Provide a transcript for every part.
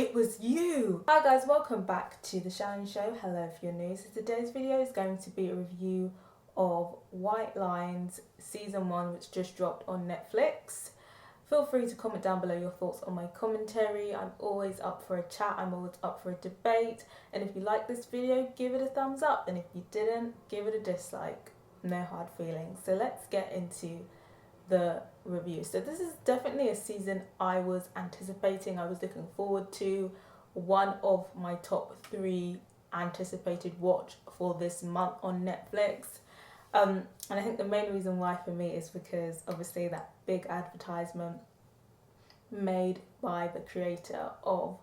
it was you! Hi guys, welcome back to the Shannon Show. Hello if you're new. So today's video is going to be a review of White Lines Season 1, which just dropped on Netflix. Feel free to comment down below your thoughts on my commentary. I'm always up for a chat, I'm always up for a debate. And if you like this video, give it a thumbs up. And if you didn't, give it a dislike. No hard feelings. So let's get into the review. So this is definitely a season I was anticipating, I was looking forward to. One of my top 3 anticipated watch for this month on Netflix. And I think the main reason why for me is because obviously that big advertisement made by the creator of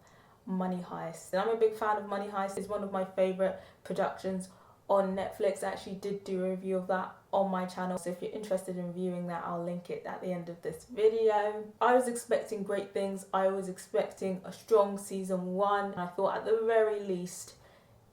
Money Heist. And I'm a big fan of Money Heist. It's one of my favourite productions on Netflix. I actually did do a review of that on my channel, so if you're interested in viewing that, I'll link it at the end of this video. I was expecting great things. I was expecting a strong season 1. I thought at the very least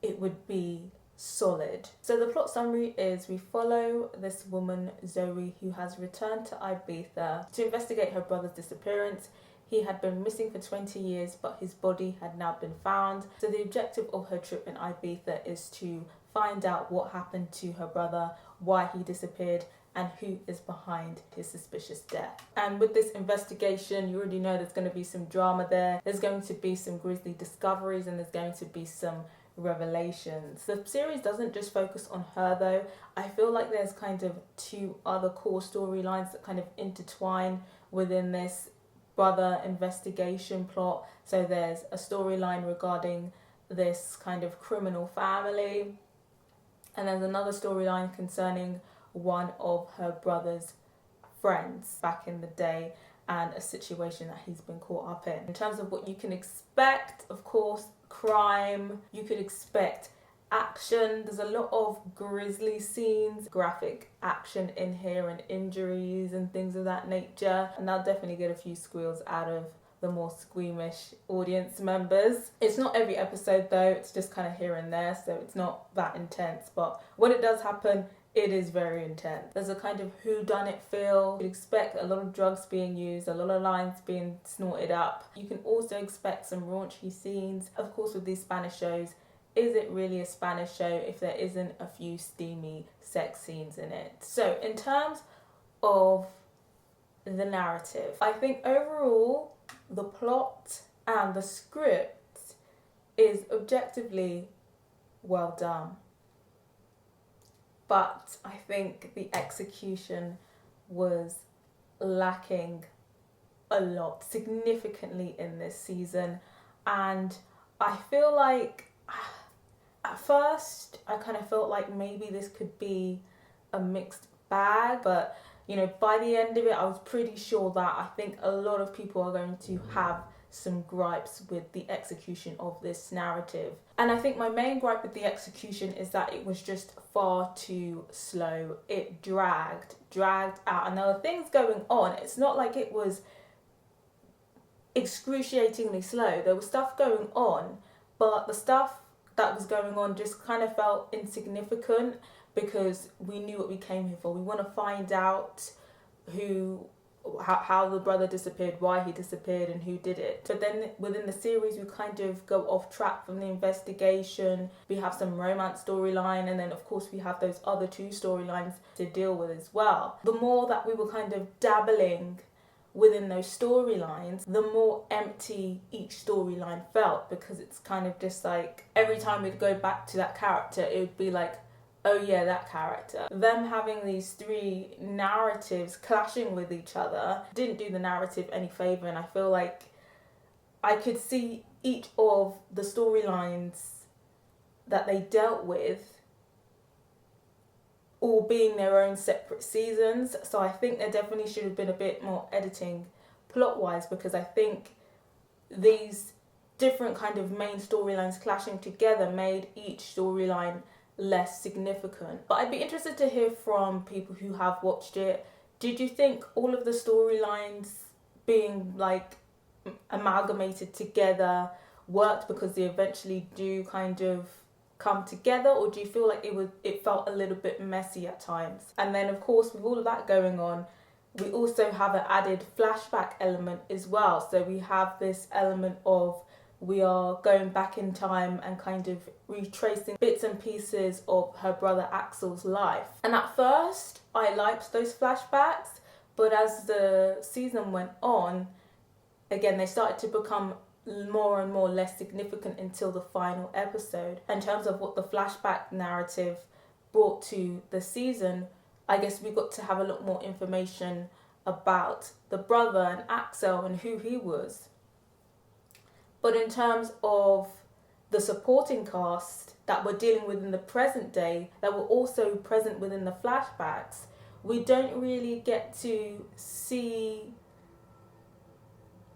it would be solid. So the plot summary is we follow this woman, Zoe, who has returned to Ibiza to investigate her brother's disappearance. He had been missing for 20 years, but his body had now been found. So the objective of her trip in Ibiza is to find out what happened to her brother, why he disappeared, and who is behind his suspicious death. And with this investigation, you already know there's going to be some drama there. There's going to be some grisly discoveries, and there's going to be some revelations. The series doesn't just focus on her though. I feel like there's kind of 2 other core storylines that kind of intertwine within this brother investigation plot. So there's a storyline regarding this kind of criminal family, and there's another storyline concerning one of her brother's friends back in the day and a situation that he's been caught up in. In terms of what you can expect, of course, crime, you could expect action. There's a lot of grisly scenes, graphic action in here, and injuries and things of that nature, and that'll definitely get a few squeals out of the more squeamish audience members. It's not every episode though, it's just kind of here and there, so it's not that intense, but when it does happen, it is very intense. There's a kind of whodunit feel. You'd expect a lot of drugs being used, a lot of lines being snorted up. You can also expect some raunchy scenes. Of course, with these Spanish shows, is it really a Spanish show if there isn't a few steamy sex scenes in it? So in terms of the narrative, I think overall the plot and the script is objectively well done. But I think the execution was lacking a lot, significantly in this season. And I feel like at first I kind of felt like maybe this could be a mixed bag, but you know, by the end of it I was pretty sure that I think a lot of people are going to have some gripes with the execution of this narrative. And I think my main gripe with the execution is that it was just far too slow. It dragged out, and there were things going on. It's not like it was excruciatingly slow. There was stuff going on, but the stuff that was going on just kind of felt insignificant because we knew what we came here for. We want to find out how the brother disappeared, why he disappeared, and who did it. But then within the series we kind of go off track from the investigation. We have some romance storyline, and then of course we have those other 2 storylines to deal with as well. The more that we were kind of dabbling within those storylines, the more empty each storyline felt, because it's kind of just like every time we'd go back to that character, it would be like, oh yeah, that character. Them having these 3 narratives clashing with each other didn't do the narrative any favour, and I feel like I could see each of the storylines that they dealt with all being their own separate seasons. So I think there definitely should have been a bit more editing plot-wise, because I think these different kind of main storylines clashing together made each storyline less significant. But I'd be interested to hear from people who have watched it. Did you think all of the storylines being like amalgamated together worked because they eventually do kind of come together, or do you feel like it felt a little bit messy at times? And then of course with all of that going on, we also have an added flashback element as well. So we have this element of we are going back in time and kind of retracing bits and pieces of her brother Axel's life. And at first, I liked those flashbacks, but as the season went on, again, they started to become more and more less significant until the final episode. In terms of what the flashback narrative brought to the season, I guess we got to have a lot more information about the brother and Axel and who he was. But in terms of the supporting cast that we're dealing with in the present day, that were also present within the flashbacks, we don't really get to see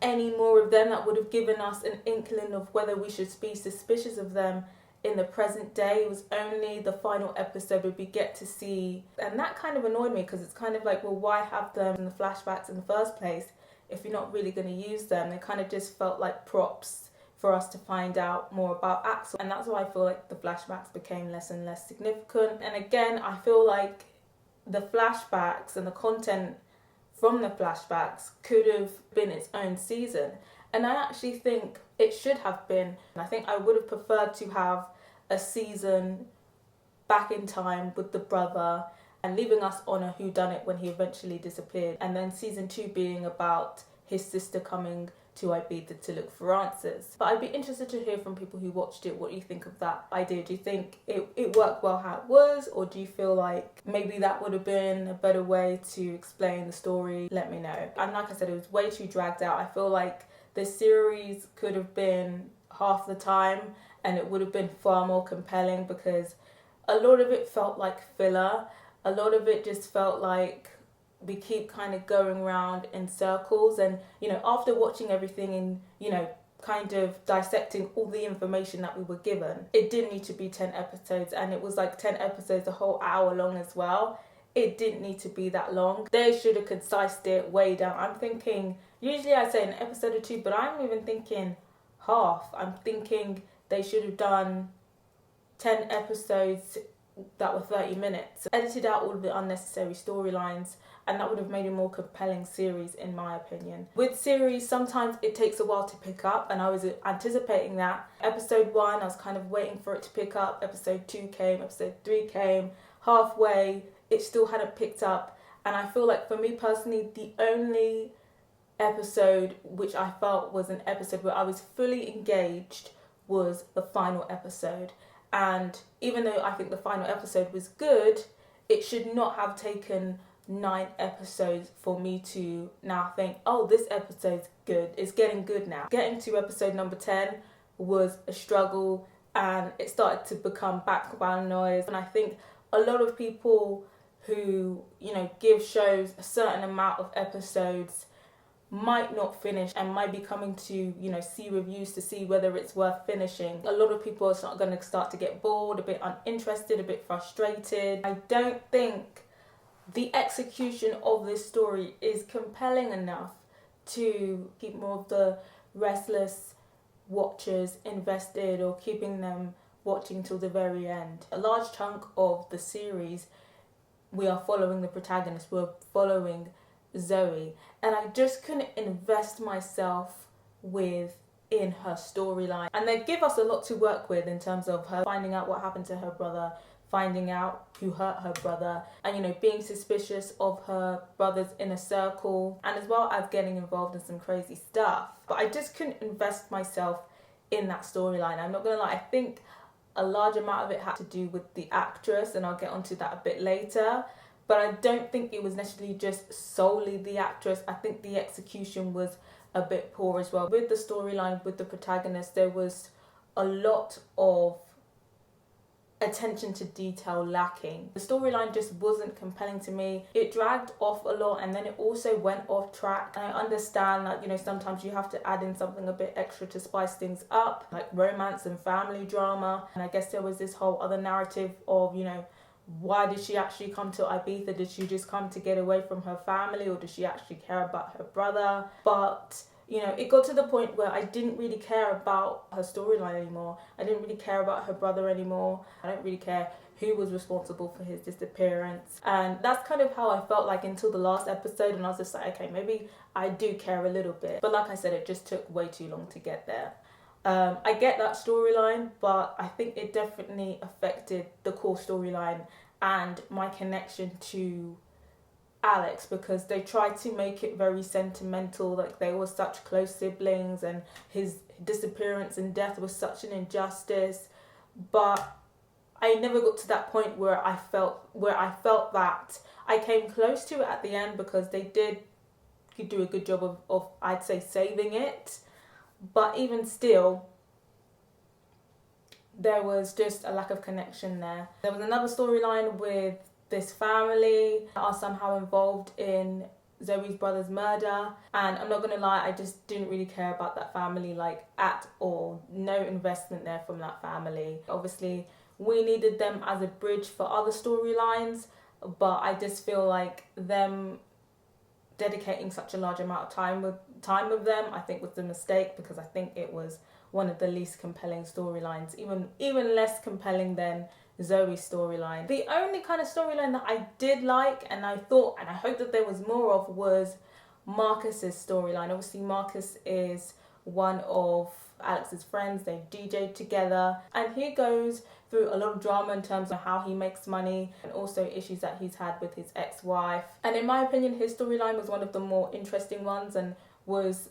any more of them that would have given us an inkling of whether we should be suspicious of them in the present day. It was only the final episode where we get to see, and that kind of annoyed me, because it's kind of like, well, why have them in the flashbacks in the first place if you're not really going to use them? They kind of just felt like props for us to find out more about Axel, and that's why I feel like the flashbacks became less and less significant. And again, I feel like the flashbacks and the content from the flashbacks could have been its own season, and I actually think it should have been. I think I would have preferred to have a season back in time with the brother and leaving us on a whodunit when he eventually disappeared, and then season 2 being about his sister coming to Ibiza to look for answers. But I'd be interested to hear from people who watched it what you think of that idea. Do you think it worked well how it was, or do you feel like maybe that would have been a better way to explain the story? Let me know. And like I said, it was way too dragged out. I feel like the series could have been half the time and it would have been far more compelling, because a lot of it felt like filler. A lot of it just felt like we keep kind of going around in circles. And, you know, after watching everything and, you know, kind of dissecting all the information that we were given, it didn't need to be 10 episodes, and it was like 10 episodes a whole hour long as well. It didn't need to be that long. They should have concised it way down. I'm thinking, usually I say an episode or 2, but I'm even thinking half. I'm thinking they should have done 10 episodes that were 30 minutes, edited out all of the unnecessary storylines, and that would have made a more compelling series, in my opinion. With series, sometimes it takes a while to pick up, and I was anticipating that. Episode 1, I was kind of waiting for it to pick up. Episode 2 came, episode 3 came. Halfway, it still hadn't picked up, and I feel like for me personally, the only episode which I felt was an episode where I was fully engaged was the final episode. And even though I think the final episode was good, it should not have taken 9 episodes for me to now think, oh, this episode's good, it's getting good now. Getting to episode number 10 was a struggle, and it started to become background noise. And I think a lot of people who, you know, give shows a certain amount of episodes might not finish and might be coming to, you know, see reviews to see whether it's worth finishing. A lot of people are going to start to get bored, a bit uninterested, a bit frustrated. I don't think the execution of this story is compelling enough to keep more of the restless watchers invested or keeping them watching till the very end. A large chunk of the series, we are following the protagonist, we're following Zoe, and I just couldn't invest myself in her storyline. And they give us a lot to work with in terms of her finding out what happened to her brother, finding out who hurt her brother, and, you know, being suspicious of her brother's inner circle, and as well as getting involved in some crazy stuff. But I just couldn't invest myself in that storyline. I'm not gonna lie, I think a large amount of it had to do with the actress, and I'll get onto that a bit later. But I don't think it was necessarily just solely the actress. I think the execution was a bit poor as well. With the storyline, with the protagonist, there was a lot of attention to detail lacking. The storyline just wasn't compelling to me. It dragged off a lot, and then it also went off track. And I understand that, you know, sometimes you have to add in something a bit extra to spice things up, like romance and family drama. And I guess there was this whole other narrative of, you know, why did she actually come to Ibiza? Did she just come to get away from her family, or does she actually care about her brother? But, you know, it got to the point where I didn't really care about her storyline anymore. I didn't really care about her brother anymore. I don't really care who was responsible for his disappearance. And that's kind of how I felt like until the last episode, and I was just like, okay, maybe I do care a little bit. But like I said, it just took way too long to get there. I get that storyline, but I think it definitely affected the core storyline and my connection to Alex, because they tried to make it very sentimental, like they were such close siblings and his disappearance and death was such an injustice. But I never got to that point where I felt that. I came close to it at the end because they did do a good job of I'd say saving it. But even still, there was just a lack of connection there. There was another storyline with this family that are somehow involved in Zoe's brother's murder, and I'm not gonna lie, I just didn't really care about that family like at all. No investment there from that family. Obviously we needed them as a bridge for other storylines, but I just feel like them dedicating such a large amount of time with them, I think was a mistake, because I think it was one of the least compelling storylines, even less compelling than Zoe's storyline. The only kind of storyline that I did like, and I thought and I hope that there was more of, was Marcus's storyline. Obviously Marcus is one of Alex's friends. They DJed together, and he goes through a lot of drama in terms of how he makes money and also issues that he's had with his ex-wife. And in my opinion, his storyline was one of the more interesting ones and was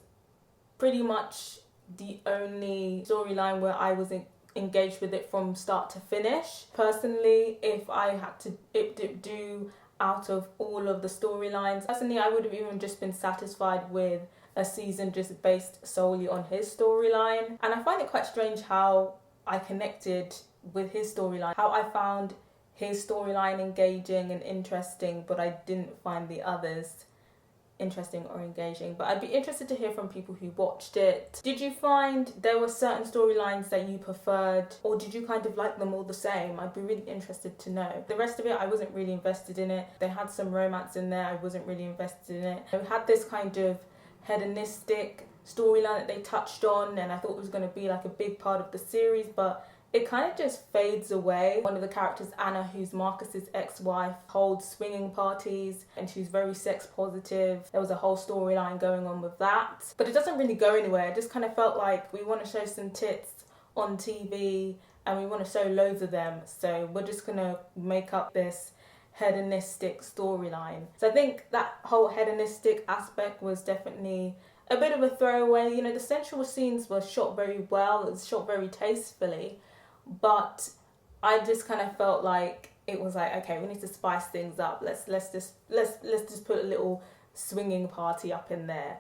pretty much the only storyline where I was engaged with it from start to finish. Personally, if I had to do out of all of the storylines, personally I would have even just been satisfied with a season just based solely on his storyline. And I find it quite strange how I connected with his storyline, how I found his storyline engaging and interesting, but I didn't find the others interesting or engaging. But I'd be interested to hear from people who watched it. Did you find there were certain storylines that you preferred, or did you kind of like them all the same? I'd be really interested to know. The rest of it, I wasn't really invested in it. They had some romance in there, I wasn't really invested in it. They had this kind of hedonistic storyline that they touched on, and I thought it was going to be like a big part of the series, but it kind of just fades away. One of the characters, Anna, who's Marcus's ex-wife, holds swinging parties and she's very sex positive. There was a whole storyline going on with that, but it doesn't really go anywhere. It just kind of felt like we want to show some tits on TV and we want to show loads of them, so we're just gonna make up this hedonistic storyline. So I think that whole hedonistic aspect was definitely a bit of a throwaway. You know, the sensual scenes were shot very well, it was shot very tastefully, but I just kind of felt like it was like, okay, we need to spice things up. Let's just put a little swinging party up in there.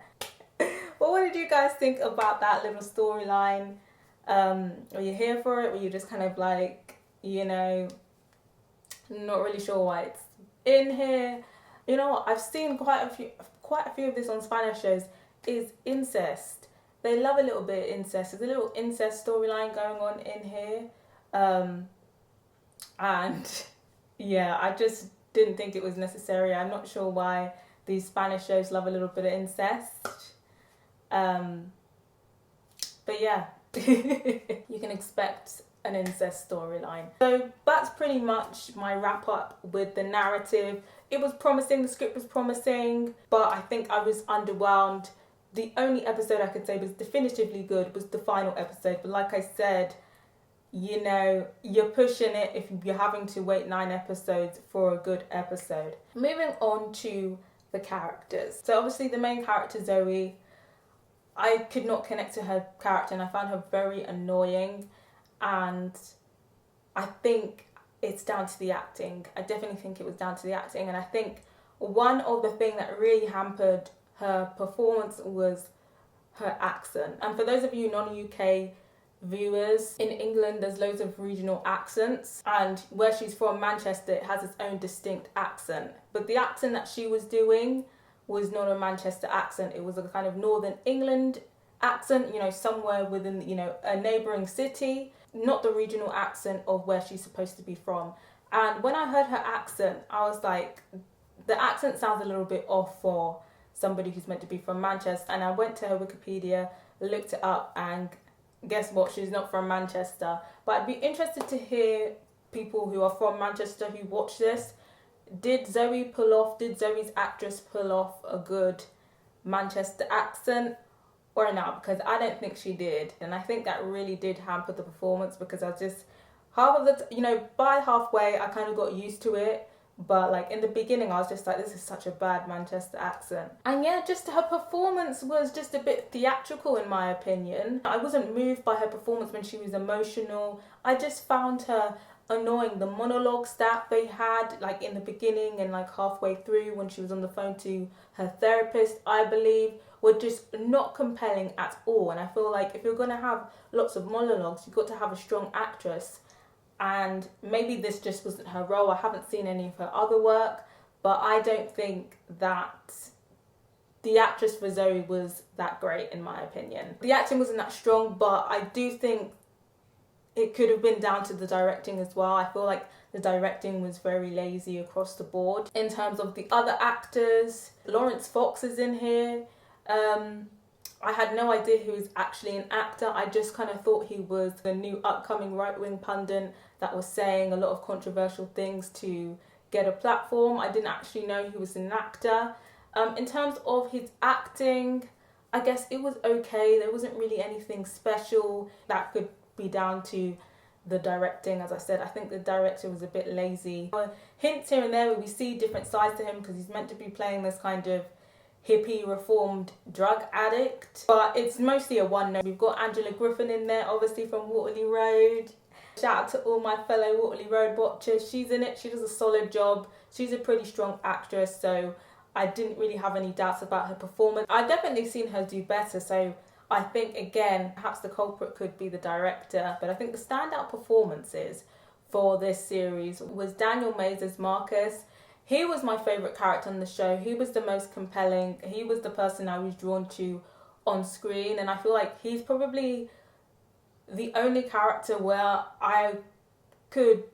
Well, what did you guys think about that little storyline? Were you here for it? Were you just kind of like, you know, not really sure why it's in here? You know what? I've seen quite a few of this on Spanish shows. Is incest. They love a little bit of incest. There's a little incest storyline going on in here. And yeah, I just didn't think it was necessary. I'm not sure why these Spanish shows love a little bit of incest. But yeah, you can expect an incest storyline. So that's pretty much my wrap up with the narrative. It was promising, the script was promising, but I think I was underwhelmed. The only episode I could say was definitively good was the final episode, but like I said, you know, you're pushing it if you're having to wait 9 episodes for a good episode. Moving on to the characters. So obviously the main character, Zoe, I could not connect to her character and I found her very annoying, and I think it's down to the acting. I definitely think it was down to the acting, and I think one of the things that really hampered her performance was her accent. And for those of you non-UK viewers, in England there's loads of regional accents, and where she's from, Manchester, it has its own distinct accent. But the accent that she was doing was not a Manchester accent, it was a kind of Northern England accent, you know, somewhere within, you know, a neighbouring city, not the regional accent of where she's supposed to be from. And when I heard her accent, I was like, the accent sounds a little bit off for somebody who's meant to be from Manchester. And I went to her Wikipedia, looked it up, and guess what? She's not from Manchester. But I'd be interested to hear people who are from Manchester who watch this. Did Zoe's actress pull off a good Manchester accent? or not, because I don't think she did. And I think that really did hamper the performance, because I was just half of the, by halfway I kind of got used to it. But like in the beginning, I was just like, this is such a bad Manchester accent. And yeah, just her performance was just a bit theatrical in my opinion. I wasn't moved by her performance when she was emotional. I just found her annoying. The monologues that they had, like in the beginning and like halfway through when she was on the phone to her therapist, I believe, were just not compelling at all. And I feel like if you're going to have lots of monologues, you've got to have a strong actress. And maybe this just wasn't her role. I haven't seen any of her other work, but I don't think that the actress for Zoe was that great in my opinion. The acting wasn't that strong, but I do think it could have been down to the directing as well. I feel like the directing was very lazy across the board. In terms of the other actors, Lawrence Fox is in here. I had no idea he was actually an actor. I just kind of thought he was a new upcoming right-wing pundit that was saying a lot of controversial things to get a platform. I didn't actually know he was an actor. In terms of his acting, I guess it was okay. There wasn't really anything special. That could be down to the directing. As I said, I think the director was a bit lazy. Hints here and there where we see different sides to him, because he's meant to be playing this kind of hippie reformed drug addict, but it's mostly a one note. We've got Angela Griffin in there, obviously from Waterloo Road. Shout out to all my fellow Waterloo Road watchers. She's in it. She does a solid job. She's a pretty strong actress, so I didn't really have any doubts about her performance. I've definitely seen her do better, so I think again perhaps the culprit could be the director. But I think the standout performances for this series was Daniel Mays as Marcus. He was my favourite character on the show. He was the most compelling. He was the person I was drawn to on screen. And I feel like he's probably the only character where I could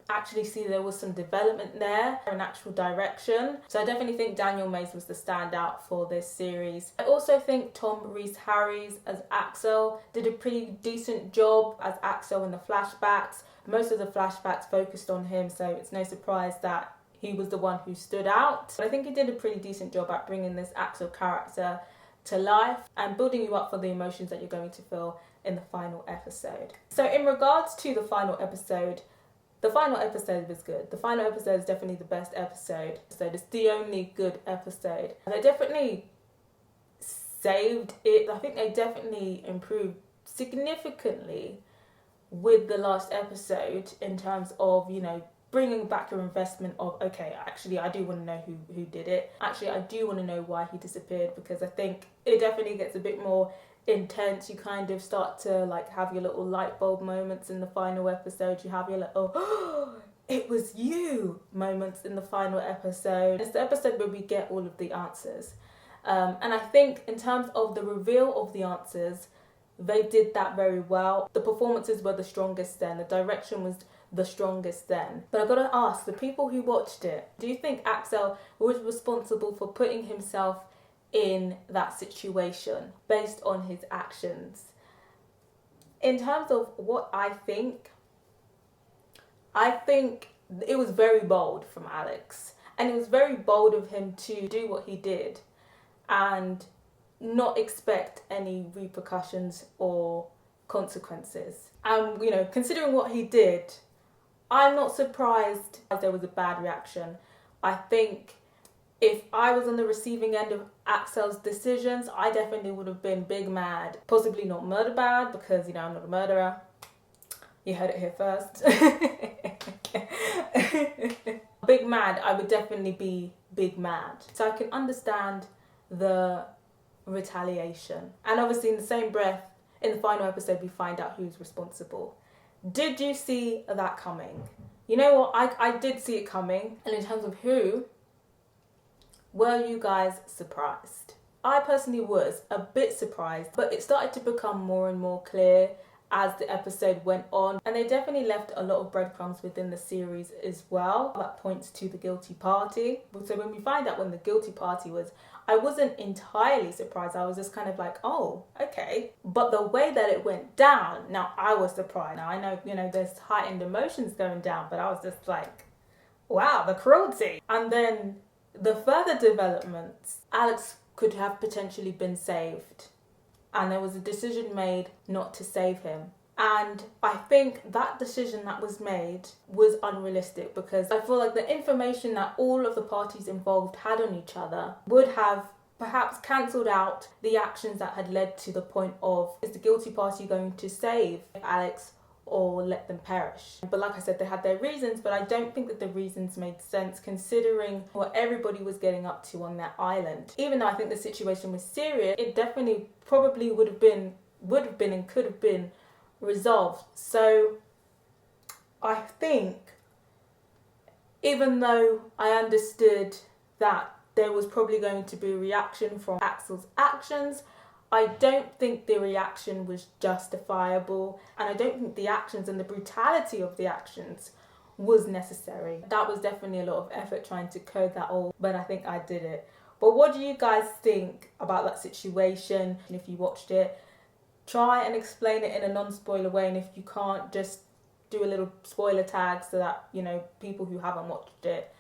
actually see there was some development there, an actual direction. So I definitely think Daniel Mays was the standout for this series. I also think Tom Rhys-Harris as Axel did a pretty decent job as Axel in the flashbacks. Most of the flashbacks focused on him, so it's no surprise that he was the one who stood out. But I think he did a pretty decent job at bringing this Axel character to life and building you up for the emotions that you're going to feel in the final episode. So in regards to the final episode was good. The final episode is definitely the best episode. So it's the only good episode. They definitely saved it. I think they definitely improved significantly with the last episode in terms of, bringing back your investment of, okay, actually I do want to know who did it. Actually, I do want to know why he disappeared, because I think it definitely gets a bit more intense. You kind of start to have your little light bulb moments in the final episode. You have your little, oh, it was you moments in the final episode. It's the episode where we get all of the answers. And I think in terms of the reveal of the answers, they did that very well. The performances were the strongest then. The direction was the strongest then. But I've got to ask, the people who watched it, do you think Axel was responsible for putting himself in that situation based on his actions? In terms of what I think it was very bold from Alex. And it was very bold of him to do what he did and not expect any repercussions or consequences. And, considering what he did, I'm not surprised there was a bad reaction. I think if I was on the receiving end of Axel's decisions, I definitely would have been big mad. Possibly not murder bad, because, I'm not a murderer. You heard it here first. Big mad, I would definitely be big mad. So I can understand the retaliation. And obviously in the same breath, in the final episode, we find out who's responsible. Did you see that coming? You know what? I did see it coming. And in terms of who, were you guys surprised? I personally was a bit surprised, but it started to become more and more clear as the episode went on. And they definitely left a lot of breadcrumbs within the series as well. That points to the guilty party. So when we find out when the guilty party was, I wasn't entirely surprised. I was just kind of like, oh, okay. But the way that it went down, now I was surprised. Now I know, there's heightened emotions going down, but I was just like, wow, the cruelty. And then the further developments, Alex could have potentially been saved. and there was a decision made not to save him. And I think that decision that was made was unrealistic, because I feel like the information that all of the parties involved had on each other would have perhaps cancelled out the actions that had led to the point of, is the guilty party going to save Alex or let them perish? But like I said, they had their reasons, but I don't think that the reasons made sense considering what everybody was getting up to on that island. Even though I think the situation was serious, it definitely probably would have been and could have been resolved. So I think, even though I understood that there was probably going to be a reaction from Axel's actions, I don't think the reaction was justifiable, and I don't think the actions and the brutality of the actions was necessary. That was definitely a lot of effort trying to code that all, but I think I did it. But what do you guys think about that situation? And if you watched it, try and explain it in a non-spoiler way, and if you can't, just do a little spoiler tag so that, you know, people who haven't watched it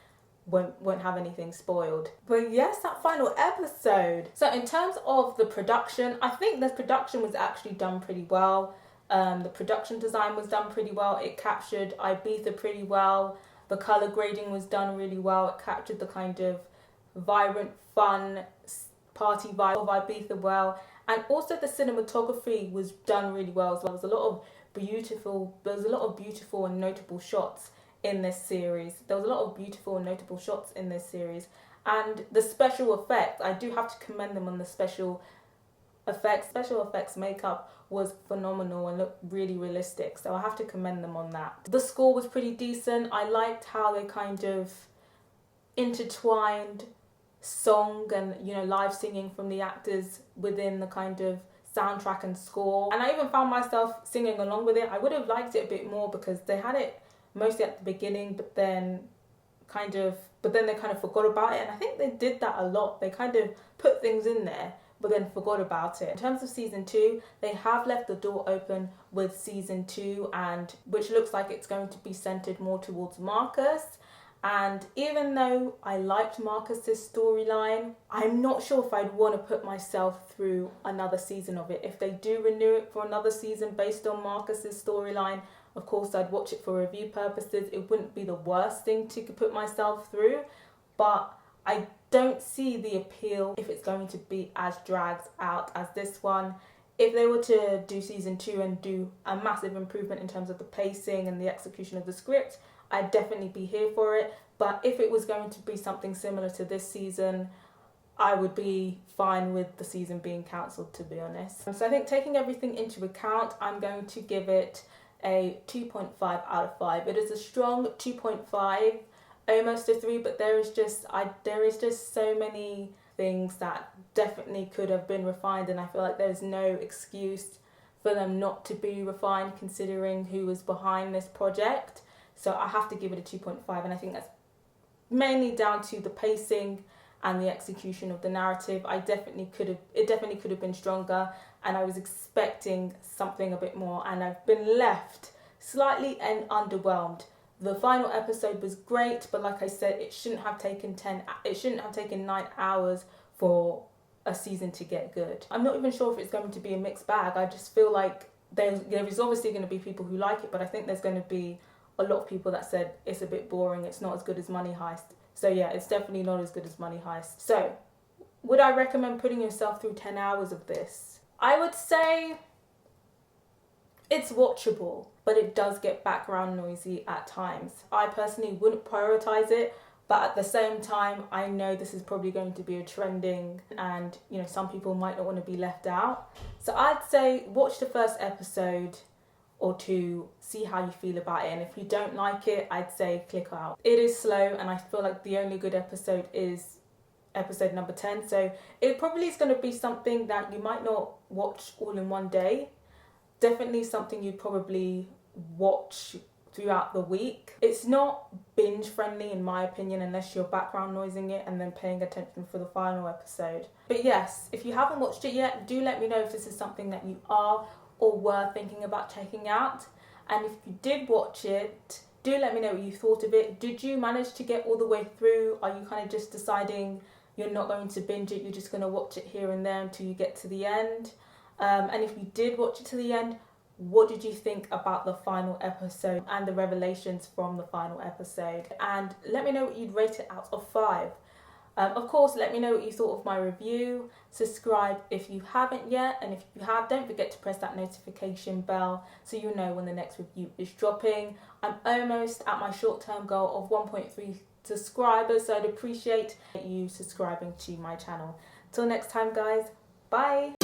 won't have anything spoiled. But yes, that final episode. So in terms of the production, I think the production was actually done pretty well. The production design was done pretty well. It captured Ibiza pretty well. The color grading was done really well. It captured the kind of vibrant, fun party vibe of Ibiza well. And also the cinematography was done really well as well. There was a lot of beautiful and notable shots in this series. There was a lot of beautiful and notable shots in this series. And the special effects, I do have to commend them on the special effects. Special effects makeup was phenomenal and looked really realistic. So I have to commend them on that. The score was pretty decent. I liked how they kind of intertwined song and, you know, live singing from the actors within the kind of soundtrack and score. And I even found myself singing along with it. I would have liked it a bit more because they had it mostly at the beginning, but then they kind of forgot about it. And I think they did that a lot. They kind of put things in there but then forgot about it. In terms of season 2, they have left the door open with season 2, and which looks like it's going to be centered more towards Marcus. And even though I liked Marcus's storyline, I'm not sure if I'd want to put myself through another season of it. If they do renew it for another season based on Marcus's storyline, of course I'd watch it for review purposes. It wouldn't be the worst thing to put myself through, but I don't see the appeal if it's going to be as dragged out as this one. If they were to do season 2 and do a massive improvement in terms of the pacing and the execution of the script, I'd definitely be here for it. But if it was going to be something similar to this season, I would be fine with the season being cancelled, to be honest. So I think, taking everything into account, I'm going to give it a 2.5 out of 5. It is a strong 2.5, almost a 3, but there is just so many things that definitely could have been refined, and I feel like there's no excuse for them not to be refined considering who was behind this project. So I have to give it a 2.5, and I think that's mainly down to the pacing and the execution of the narrative. It definitely could have been stronger, and I was expecting something a bit more, and I've been left slightly underwhelmed. The final episode was great, but like I said, it shouldn't have taken 9 hours for a season to get good. I'm not even sure if it's going to be a mixed bag. I just feel like there is obviously going to be people who like it, but I think there's going to be a lot of people that said it's a bit boring, it's not as good as Money Heist. So yeah, it's definitely not as good as Money Heist. So, would I recommend putting yourself through 10 hours of this? I would say it's watchable, but it does get background noisy at times. I personally wouldn't prioritize it, but at the same time, I know this is probably going to be a trending, and you know, some people might not want to be left out. So I'd say watch the first episode or 2, see how you feel about it, and if you don't like it, I'd say click out. It is slow, and I feel like the only good episode is episode number 10, so it probably is going to be something that you might not watch all in one day. Definitely something you'd probably watch throughout the week. It's not binge friendly in my opinion, unless you're background noising it and then paying attention for the final episode. But yes, if you haven't watched it yet, do let me know if this is something that you are or were thinking about checking out. And if you did watch it, do let me know what you thought of it. Did you manage to get all the way through? Are you kind of just deciding you're not going to binge it, you're just going to watch it here and there until you get to the end? And if you did watch it to the end, what did you think about the final episode and the revelations from the final episode? And let me know what you'd rate it out of 5. Of course, let me know what you thought of my review. Subscribe if you haven't yet, and if you have, don't forget to press that notification bell so you know when the next review is dropping. I'm almost at my short-term goal of 1.3 subscribers, so I'd appreciate you subscribing to my channel. Till next time, guys, bye.